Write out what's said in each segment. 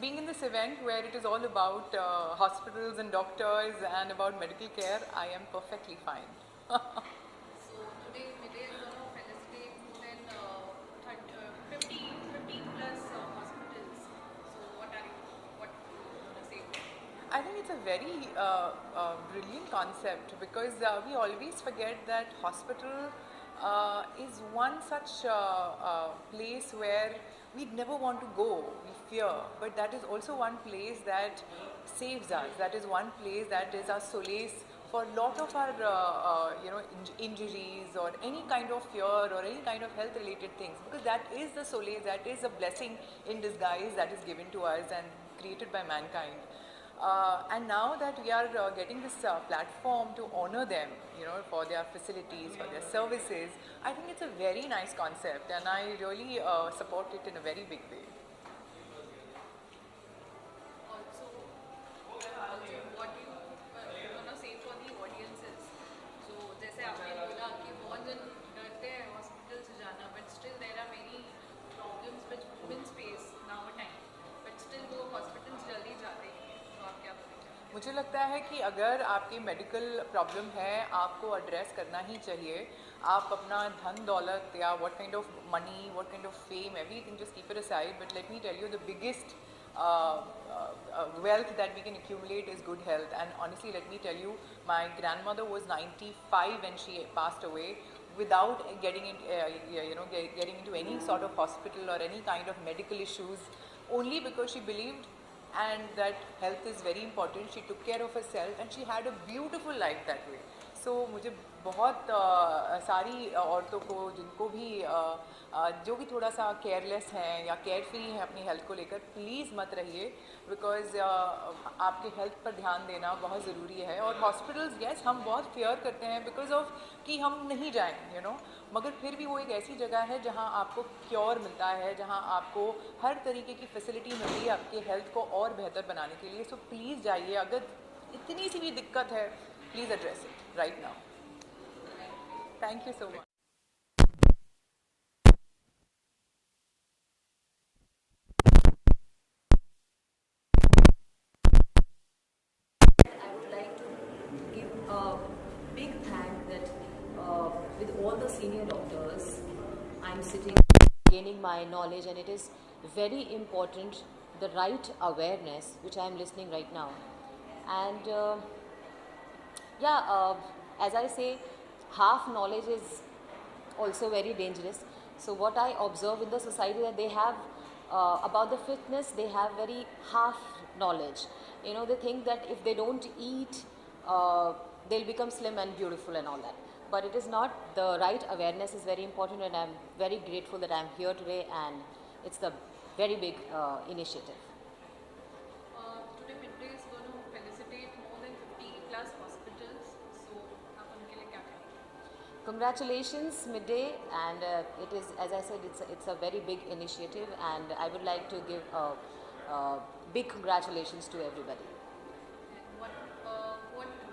Being in this event where it is all about hospitals and doctors and about medical care, I am perfectly fine. So today Midday is going to felicitate more than 15 plus hospitals. So what are you going to say? I think it's a very brilliant concept because we always forget that hospital is one such place where we never want to go, we fear, but that is also one place that saves us, that is one place that is our solace for a lot of our injuries or any kind of fear or any kind of health related things, because that is the solace, that is a blessing in disguise that is given to us and created by mankind. And now that we are getting this platform to honor them, for their facilities, for their services, I think it's a very nice concept, and I really support it in a very big way. Also, what you want to say for the audiences? So जैसे आपने बोला कि बहुत जन डरते हैं hospital से जाना, but still there are many problems with women's face now time, but still वो हॉस्पिटल्स जल्दी जाते हैं. तो आप क्या बोलेंगे? मुझे लगता है कि अगर आपकी मेडिकल प्रॉब्लम है, आपको एड्रेस करना ही चाहिए. आप अपना धन दौलत या what kind of money, what kind of fame, everything just keep it aside, but let me tell you the biggest wealth that we can accumulate is good health. And honestly, let me tell you, my grandmother was 95 when she passed away without getting getting into any sort of hospital or any kind of medical issues, only because she believed and that health is very important. She took care of herself and she had a beautiful life that way. So मुझे बहुत सारी औरतों को, जिनको भी जो भी थोड़ा सा केयरलेस हैं या केयर फ्री हैं अपनी हेल्थ को लेकर, प्लीज़ मत रहिए, बिकॉज़ आपके हेल्थ पर ध्यान देना बहुत ज़रूरी है. और हॉस्पिटल्स, यस, हम बहुत फेयर करते हैं बिकॉज ऑफ कि हम नहीं जाएं, मगर फिर भी वो एक ऐसी जगह है जहां आपको क्योर मिलता है, जहां आपको हर तरीके की फैसिलिटी मिलती है आपके हेल्थ को और बेहतर बनाने के लिए. सो प्लीज़ जाइए. अगर इतनी सी भी दिक्कत है, please address it right now. Thank you so much. I would like to give a big thank that with all the senior doctors, I'm sitting gaining my knowledge, and it is very important, the right awareness which I'm listening right now. And as I say, half knowledge is also very dangerous. So what I observe in the society, that they have about the fitness, they have very half knowledge. They think that if they don't eat, they'll become slim and beautiful and all that. But it is not. The right awareness is very important, and I'm very grateful that I'm here today, and it's the very big initiative. Today Midday is going to felicitate more than 50 plus hospitals. So आप उनके लिए क्या कहेंगे? Congratulations, Midday, and it is, as I said, it's a very big initiative, and I would like to give a big congratulations to everybody. And what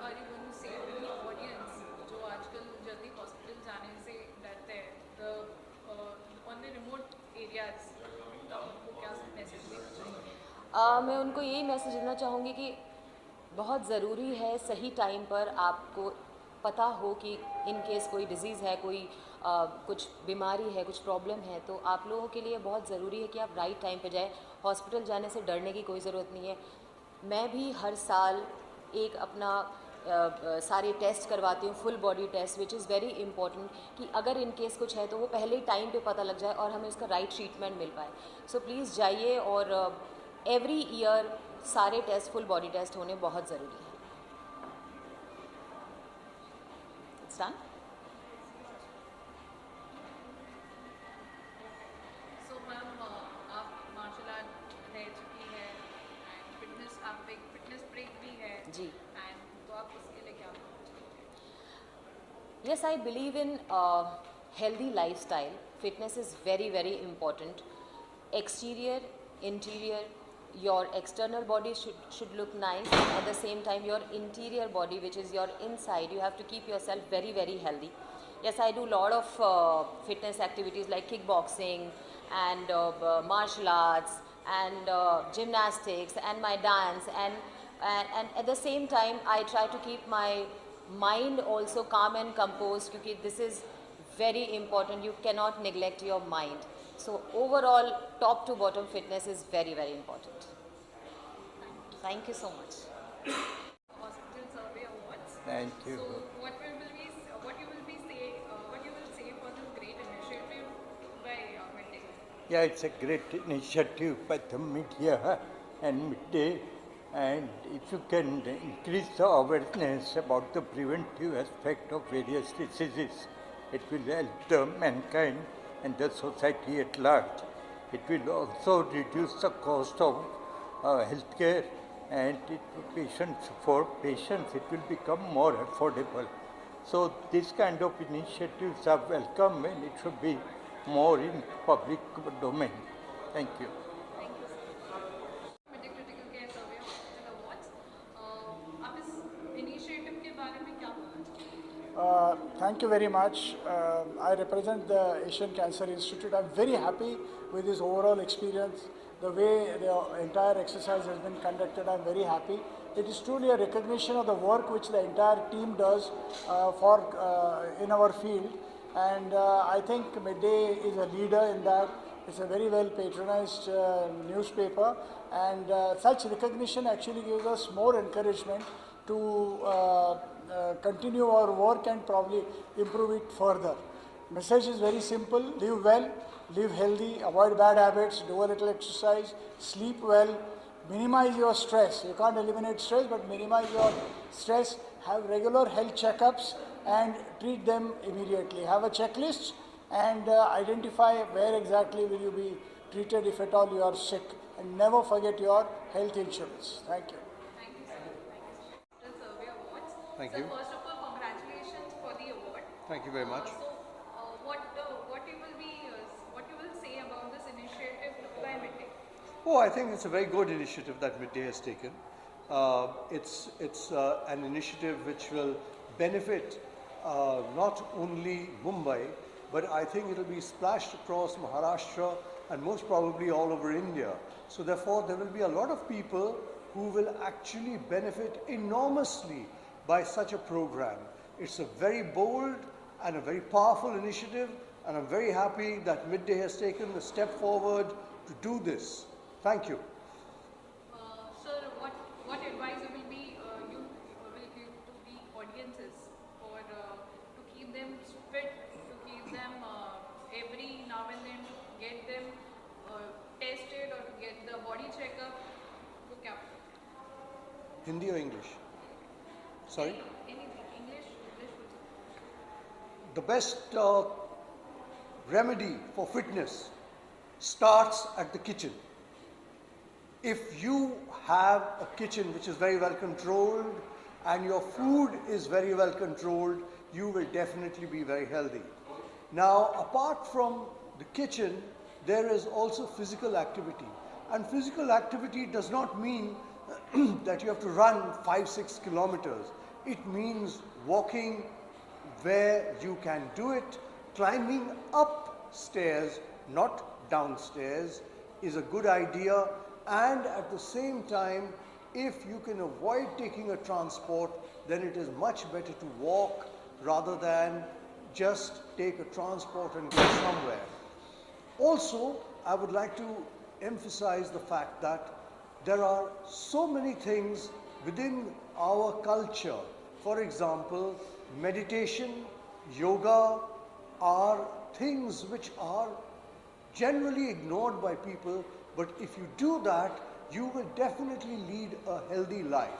are you going to say to the audience जो आजकल जल्दी hospital जाने से डरते हैं, on the remote areas, तो उनको क्या मैसेज देना चाहिए? मैं उनको यही मैसेज देना चाहूँगी कि बहुत ज़रूरी है सही टाइम पर आपको पता हो कि इन केस कोई डिज़ीज़ है, कोई कुछ बीमारी है, कुछ प्रॉब्लम है, तो आप लोगों के लिए बहुत ज़रूरी है कि आप राइट टाइम पे जाएं। हॉस्पिटल जाने से डरने की कोई ज़रूरत नहीं है। मैं भी हर साल एक अपना सारे टेस्ट करवाती हूँ, full body test, which is very important कि अगर इन केस कुछ है तो वो पहले ही टाइम पे पता लग जाए और हमें इसका राइट ट्रीटमेंट मिल पाए। सो प्लीज़ जाइए और एवरी ईयर सारे टेस्ट, फुल बॉडी टेस्ट होने बहुत ज़रूरी है। It's done? सो मैम आप मार्शल आर्ट रह चुकी है एंड फिटनेस, आप एक फिटनेस ब्रेक भी है जी। एंड तो आप उसके लिए क्या बोलना चाहेंगे? Yes, I believe in healthy lifestyle. Fitness is very, very important. Exterior, interior, your external body should look nice. At the same time, your interior body, which is your inside, you have to keep yourself very, very healthy. Yes, I do a lot of fitness activities like kickboxing and martial arts and gymnastics and my dance, and at the same time I try to keep my mind also calm and composed, because this is very important. You cannot neglect your mind. So overall, top to bottom fitness is very, very important. Thank you so much. Hospital Survey Awards. Thank you. So what you will say for this great initiative by Midday? Yeah, it's a great initiative by the media and Midday, and if you can increase the awareness about the preventive aspect of various diseases, it will help the mankind and the society at large. It will also reduce the cost of healthcare, and for patients it will become more affordable. So this kind of initiatives are welcome, and it should be more in public domain. Thank you. Thank you, sir. Midday Critical Care Survey Hospital Awards. आप इस initiative के बारे में क्या बोलना चाहेंगे? Thank you very much. I represent the Asian Cancer Institute. I'm very happy with this overall experience. The way the entire exercise has been conducted, I'm very happy. It is truly a recognition of the work which the entire team does in our field. And I think Midday is a leader in that. It's a very well patronized newspaper, and such recognition actually gives us more encouragement to continue our work and probably improve it further. Message is very simple: live well, live healthy, avoid bad habits, do a little exercise, sleep well, minimize your stress. You can't eliminate stress, but minimize your stress. Have regular health checkups and treat them immediately. Have a checklist and identify where exactly will you be treated if at all you are sick. And never forget your health insurance. Thank you. Thank you, sir. Thank you, sir. Hospital Survey Awards. Thank So you. first of all, congratulations for the award. Thank you very much. What you will say about this initiative by Midday? Oh, I think it's a very good initiative that Midday has taken. It's an initiative which will benefit not only Mumbai, but I think it will be splashed across Maharashtra and most probably all over India. So therefore, there will be a lot of people who will actually benefit enormously by such a program. It's a very bold and a very powerful initiative, and I'm very happy that Midday has taken a step forward to do this. Thank you. Sir, what advice will be you will give to the audiences for to keep them fit, to keep them every now and then to get them tested or to get the body checkup? तो क्या? Hindi or English? Sorry? Anything. English. The best remedy for fitness starts at the kitchen. If you have a kitchen which is very well controlled and your food is very well controlled, you will definitely be very healthy. Now, apart from the kitchen, there is also physical activity. And physical activity does not mean that you have to run 5-6 kilometers. It means walking where you can do it. Climbing upstairs, not downstairs, is a good idea, and at the same time If you can avoid taking a transport, then it is much better to walk rather than just take a transport and go somewhere. Also, I would like to emphasize the fact that there are so many things within our culture. For example, meditation, yoga are things which are generally ignored by people, but if you do that, you will definitely lead a healthy life.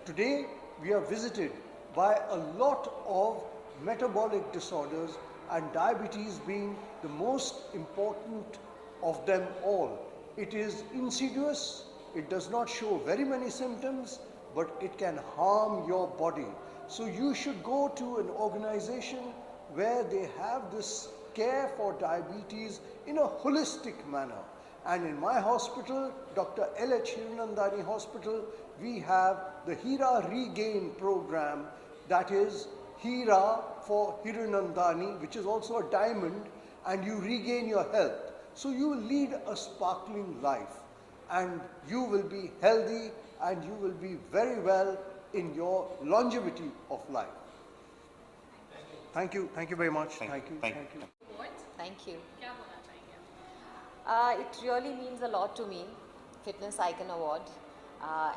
Today, we are visited by a lot of metabolic disorders, and diabetes being the most important of them all. It is insidious, it does not show very many symptoms, but it can harm your body. So you should go to an organization where they have this care for diabetes in a holistic manner. And in my hospital, Dr. L.H. Hirunandani Hospital, we have the Hira Regain program, that is Hira for Hirunandani, which is also a diamond, and you regain your health. So you will lead a sparkling life, and you will be healthy, and you will be very well in your longevity of life. Thank you very much. Thank you. What? Thank you. क्या बोलना चाहेंगे आप? It really means a lot to me, Fitness Icon Award.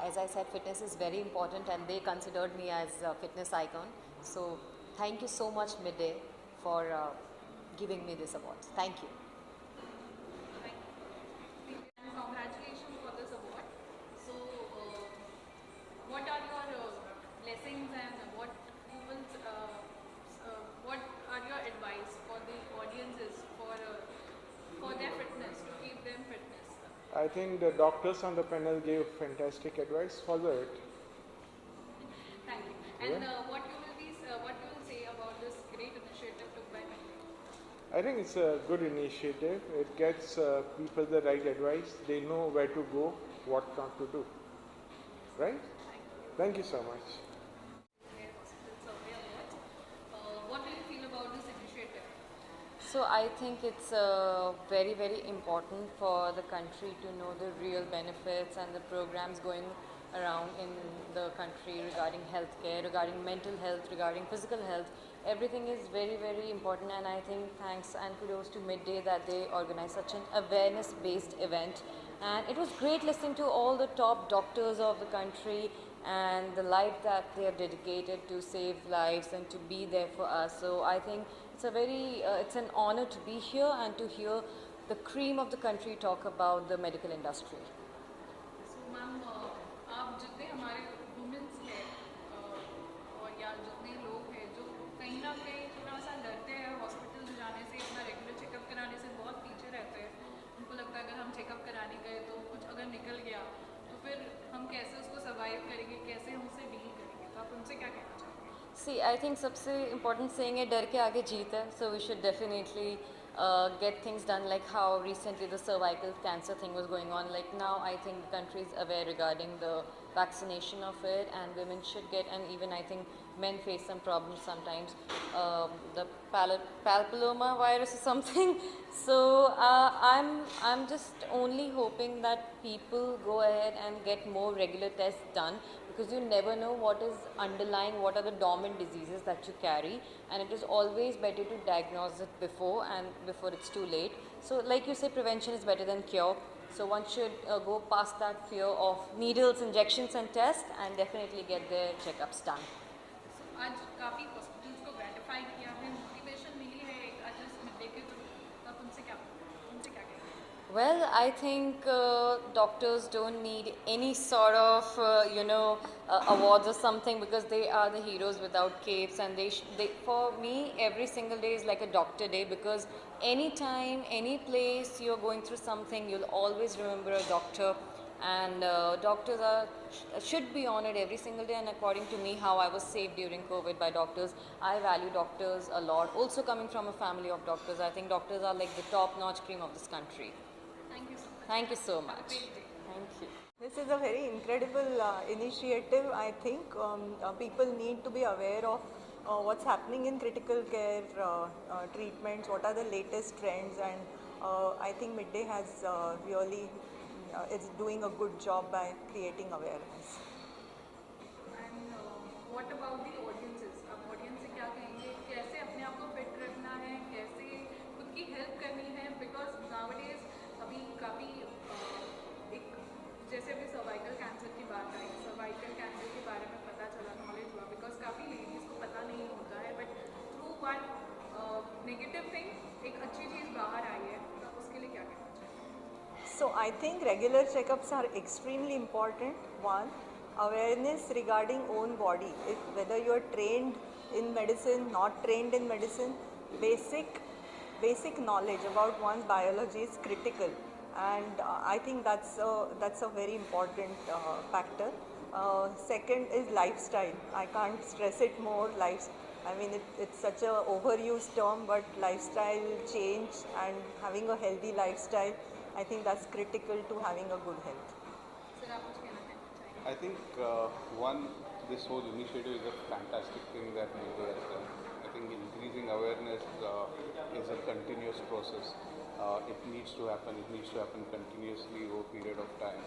As I said, fitness is very important and they considered me as a fitness icon. So thank you so much, Midday, for giving me this award. Thank you. And congratulations for this award. So, what are your blessings and what you will, what are your advice for the audiences for their fitness, to keep them fitness? I think the doctors on the panel gave fantastic advice. Follow it. Thank you. And what you will say about this great initiative took by Midday? I think it's a good initiative. It gets people the right advice. They know where to go, what not to do. Right? Thank you so much. Hospital Survey Awards. What do you feel about this initiative? So I think it's very, very important for the country to know the real benefits and the programs going around in the country regarding healthcare, regarding mental health, regarding physical health. Everything is very, very important, and I think thanks and kudos to Midday that they organized such an awareness-based event. And it was great listening to all the top doctors of the country and the life that they have dedicated to save lives and to be there for us. So I think it's a very, it's an honor to be here and to hear the cream of the country talk about the medical industry. So, ma'am, आप जितने हमारे women's हैं और या जितने लोग हैं जो कहीं ना कहीं थोड़ा सा डरते हैं हॉस्पिटल जाने से, अपना रेगुलर चेकअप कराने से बहुत पीछे रहते हैं, उनको लगता है अगर हम चेकअप कराने गए तो कुछ अगर निकल गया तो फिर हम कैसे उसको सर्वाइव करेंगे, कैसे हम उससे डील करेंगे, तो आप उनसे क्या कहना चाहेंगे? See, I think सबसे important saying है डर के आगे जीत है. So we should definitely get things done, like how recently the cervical cancer thing was going on. Like now I think the country is aware regarding the vaccination of it, and women should get, and even I think men face some problems sometimes, the papilloma virus or something. So I'm just only hoping that people go ahead and get more regular tests done, because you never know what is underlying, what are the dormant diseases that you carry, and it is always better to diagnose it before it's too late. So like you say, prevention is better than cure. So one should go past that fear of needles, injections and tests, and definitely get their checkups done. So, आज काफ़ी hospitals को gratify किया है, motivation मिली है आज इस midday के through, तो आप उनसे क्या कहेंगे? Well, I think doctors don't need any sort of, awards or something, because they are the heroes without capes, and they for me, every single day is like a doctor day, because anytime, any place you're going through something, you'll always remember a doctor, and doctors should be honored every single day. And according to me, how I was saved during COVID by doctors, I value doctors a lot. Also coming from a family of doctors, I think doctors are like the top-notch cream of this country. Thank you so much. Thank you so much. Have a great day. Thank you. This is a very incredible initiative. I think people need to be aware of what's happening in critical care treatments, what are the latest trends, and I think Midday has really is doing a good job by creating awareness. And what about the audiences? आप audience से क्या कहेंगे? कैसे अपने आप को fit रखना है? कैसे खुद की help करनी है? Because nowadays अभी काफ़ी एक जैसे अभी cervical cancer की बात आई, cervical cancer के बारे में पता चला, knowledge हुआ, because काफ़ी ladies को पता नहीं होता है, but through one negative thing एक अच्छी चीज़ बाहर आई है, तो उसके लिए क्या कहना चाहिए? So I think regular checkups are extremely important. One, awareness regarding own body. If whether you are trained in medicine, not trained in medicine, basic knowledge about one's biology is critical, and I think that's a very important factor. Second is lifestyle. I can't stress it more. I mean, it's such a overused term, but lifestyle change and having a healthy lifestyle, I think that's critical to having a good health. Sir आप कुछ कहना चाहेंगे? I think one, this whole initiative is a fantastic thing that Midday has done. I think increasing awareness is a continuous process. It needs to happen. It needs to happen continuously over a period of time.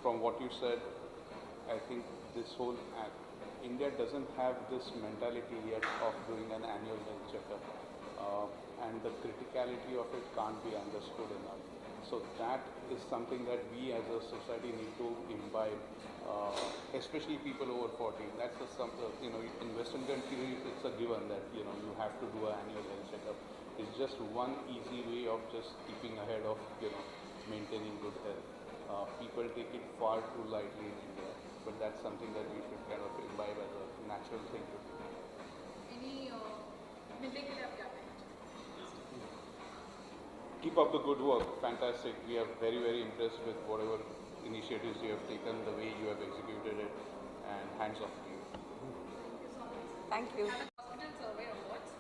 From what you said, I think this whole India doesn't have this mentality yet of doing an annual health checkup, and the criticality of it can't be understood enough. So that is something that we as a society need to imbibe, especially people over 40. That's in Western countries it's a given that you have to do an annual health checkup. It's just one easy way of just keeping ahead of maintaining good health. People take it far too lightly in India, but that's something that we should kind of imbibe as a natural thing to do. Any midday के लिए आप क्या कहना चाहेंगे? Keep up the good work. Fantastic. We are very, very impressed with whatever initiatives you have taken, the way you have executed it, and hands off to you. Thank you. Hospital survey awards,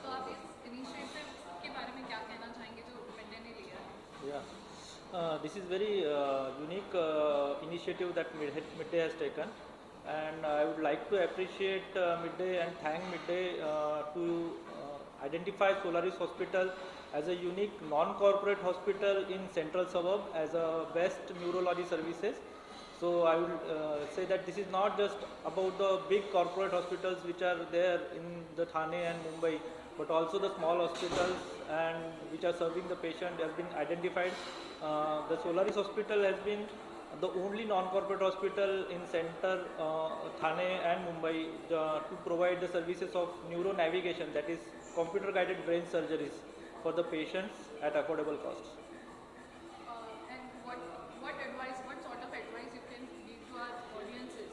तो आप इस initiative के बारे में क्या कहना चाहेंगे जो मिडडे ने लिया है? Yeah, this is very unique initiative that Midday has taken, and I would like to appreciate Midday and thank Midday to identify Solaris Hospital as a unique non-corporate hospital in central suburb as a best neurology services. So I will say that this is not just about the big corporate hospitals which are there in the Thane and Mumbai, but also the small hospitals and which are serving the patient have been identified. The Solaris Hospital has been the only non-corporate hospital in center Thane and Mumbai to provide the services of neuro navigation, that is computer-guided brain surgeries for the patients at affordable costs. And what sort of advice you can give to our audiences?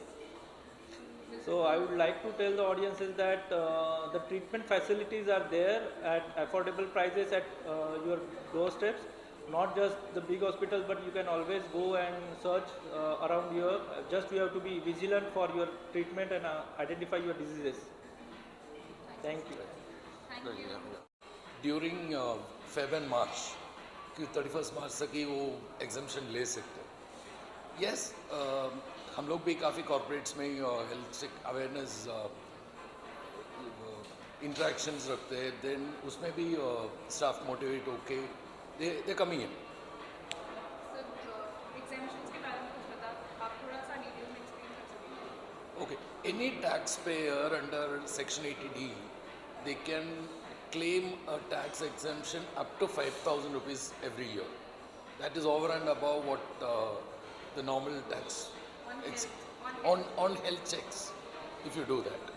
So I would like to tell the audiences that the treatment facilities are there at affordable prices at your doorsteps. Not just the big hospitals, but you can always go and search around here. Just you have to be vigilant for your treatment and identify your diseases. Thank you. Thank you. During Feb and March कि 31 मार्च तक ही वो एग्जामेशन ले सकते हैं. Yes, हम लोग भी काफ़ी कॉर्पोरेट्स में हेल्थ अवेयरनेस इंटरेक्शंस रखते हैं. देन उसमें भी स्टाफ मोटिवेट होके they coming in. Sir examinations के बारे में कुछ बता, आप थोड़ा सा डिटेल में एक्सप्लेन कर सकते हैं? Okay, any taxpayer under Section 80D, they can claim a tax exemption up to 5,000 rupees every year. That is over and above what the normal tax On health on health checks, if you do that.